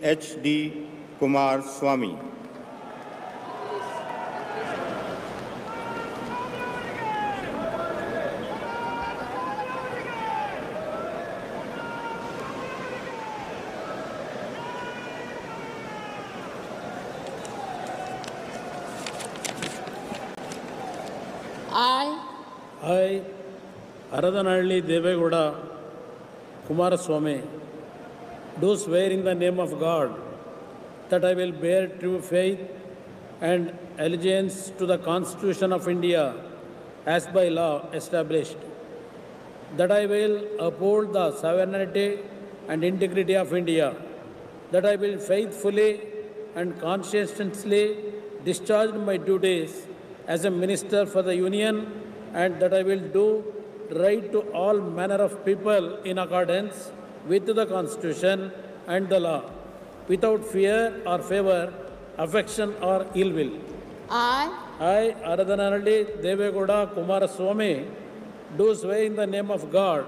H.D. Kumar Swamy. I, Aradanalli Devegowda Kumaraswamy, do swear in the name of God that I will bear true faith and allegiance to the Constitution of India as by law established, that I will uphold the sovereignty and integrity of India, that I will faithfully and conscientiously discharge my duties as a Minister for the Union, and that I will do right to all manner of people in accordance with the Constitution and the law, without fear or favor, affection or ill will. I, Aradanalli Devegowda Kumaraswamy, do swear in the name of God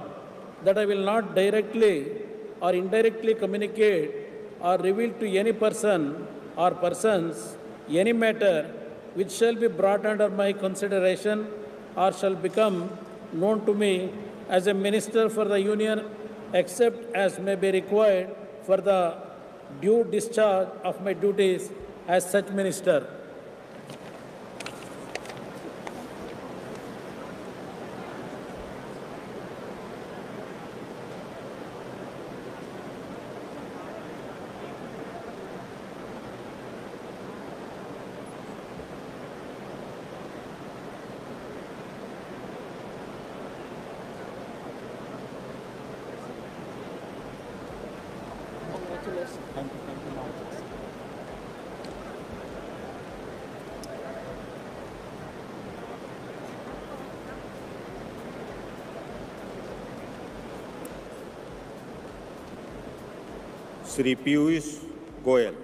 that I will not directly or indirectly communicate or reveal to any person or persons any matter which shall be brought under my consideration or shall become known to me as a Minister for the Union, except as may be required for the due discharge of my duties as such Minister. Shri Piyush Goyal.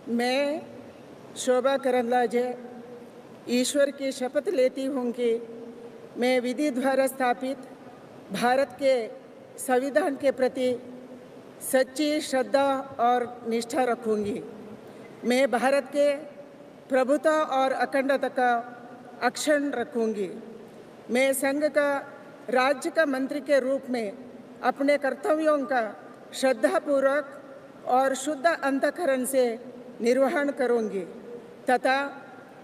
मैं शोभा करंदलाजे ईश्वर की शपथ लेती हूँ कि मैं विधि द्वारा स्थापित भारत के संविधान के प्रति सच्ची श्रद्धा और निष्ठा रखूँगी। मैं भारत के प्रभुता और अखंडता का अक्षुण्ण रखूँगी। मैं संघ का राज्य का मंत्री के रूप में अपने कर्तव्यों का श्रद्धापूर्वक और शुद्ध अंतःकरण से निर्वहन करूँगी तथा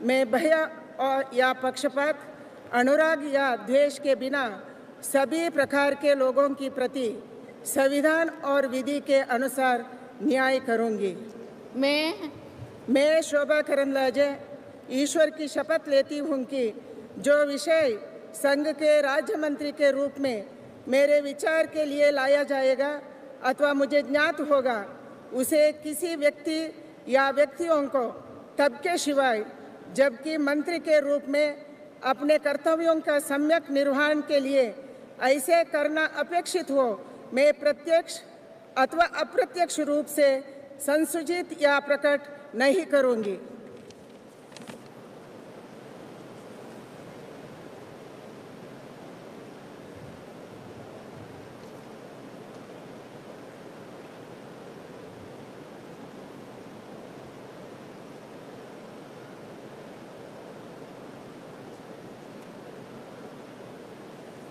मैं भय और या पक्षपात, अनुराग या द्वेष के बिना सभी प्रकार के लोगों की प्रति संविधान और विधि के अनुसार न्याय करूँगी। मैं शोभा करंदलाजे ईश्वर की शपथ लेती हूँ कि जो विषय संघ के राज्य मंत्री के रूप में मेरे विचार के लिए लाया जाएगा अथवा मुझे ज्ञात होगा, उसे किसी व्यक्ति या व्यक्तियों को तब के सिवाय जबकि मंत्री के रूप में अपने कर्तव्यों का सम्यक निर्वहन के लिए ऐसे करना अपेक्षित हो, मैं प्रत्यक्ष अथवा अप्रत्यक्ष रूप से संसूचित या प्रकट नहीं करूँगी।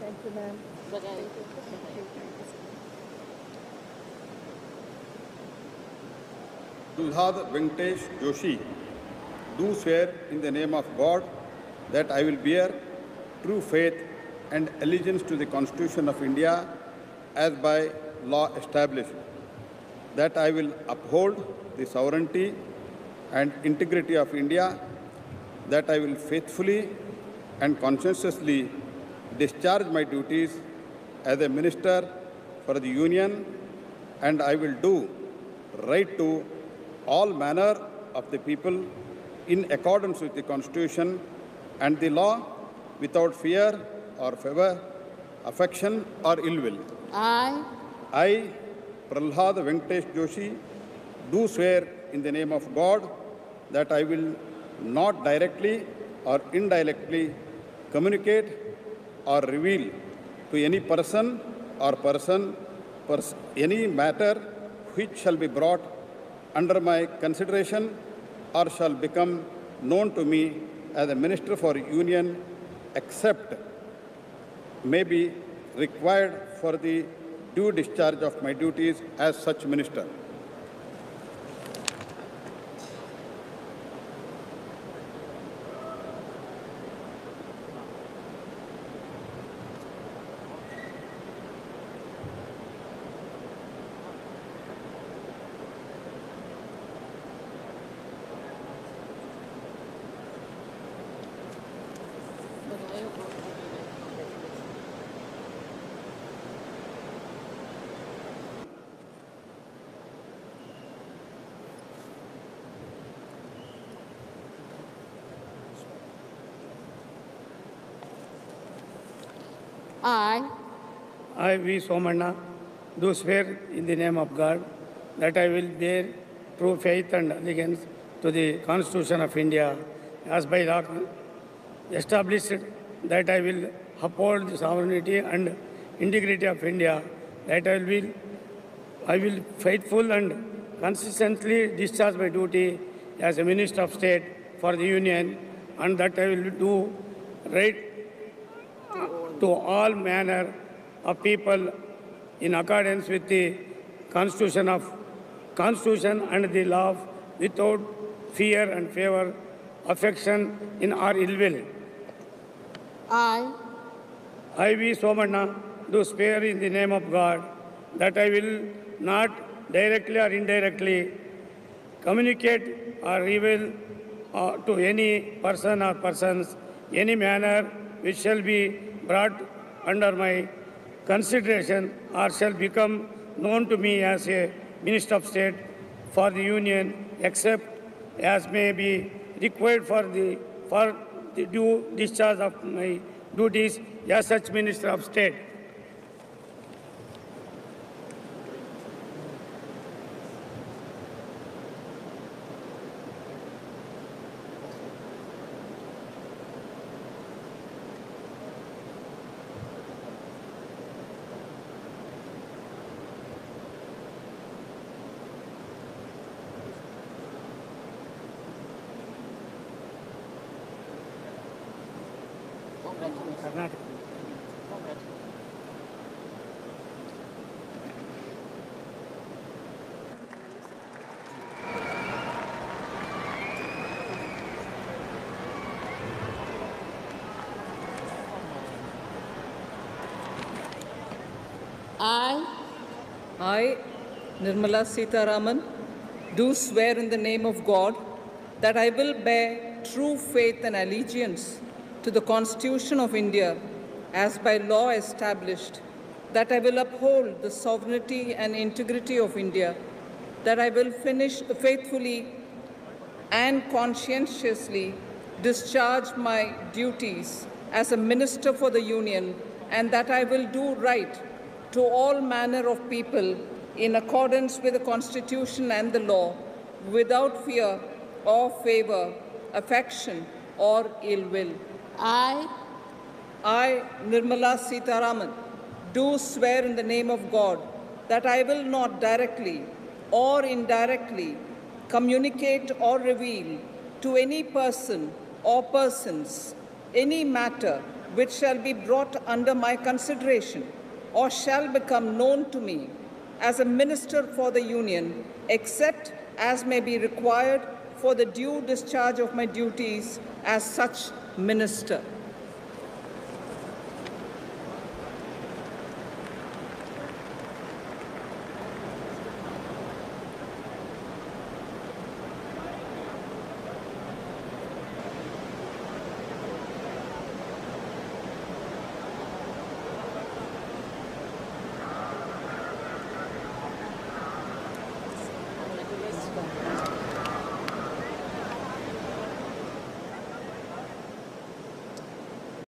Thank you, ma'am. Prahlad Venkatesh Joshi, do swear in the name of God that I will bear true faith and allegiance to the Constitution of India as by law established, that I will uphold the sovereignty and integrity of India, that I will faithfully and conscientiously discharge my duties as a Minister for the Union, and I will do right to all manner of the people in accordance with the Constitution and the law, without fear or favor, affection or ill will. I, I, Prahlad Venkatesh Joshi, do swear in the name of God that I will not directly or indirectly communicate or reveal to any person or any matter which shall be brought under my consideration or shall become known to me as a Minister for Union, except may be required for the due discharge of my duties as such minister. I, V. Somanna, do swear in the name of God that I will bear true faith and allegiance to the Constitution of India as by law established, that I will uphold the sovereignty and integrity of India, that I will faithful and consistently discharge my duty as a Minister of State for the Union, and that I will do right to all manner of people in accordance with the Constitution and the law, without fear and favor, affection, or ill will. I, V. Somanna, do swear in the name of God that I will not directly or indirectly communicate or reveal to any person or persons any manner which shall be brought under my consideration or shall become known to me as a Minister of State for the Union, except as may be required for the due discharge of my duties as such Minister of State. Karnataka. I, Nirmala Sitharaman, do swear in the name of God that I will bear true faith and allegiance to the Constitution of India as by law established, that I will uphold the sovereignty and integrity of India, that I will faithfully and conscientiously discharge my duties as a Minister for the Union, and that I will do right to all manner of people in accordance with the Constitution and the law, without fear or favor, affection or ill will. I, Nirmala Sitharaman, do swear in the name of God that I will not directly or indirectly communicate or reveal to any person or persons any matter which shall be brought under my consideration or shall become known to me as a Minister for the Union, except as may be required for the due discharge of my duties as such Minister.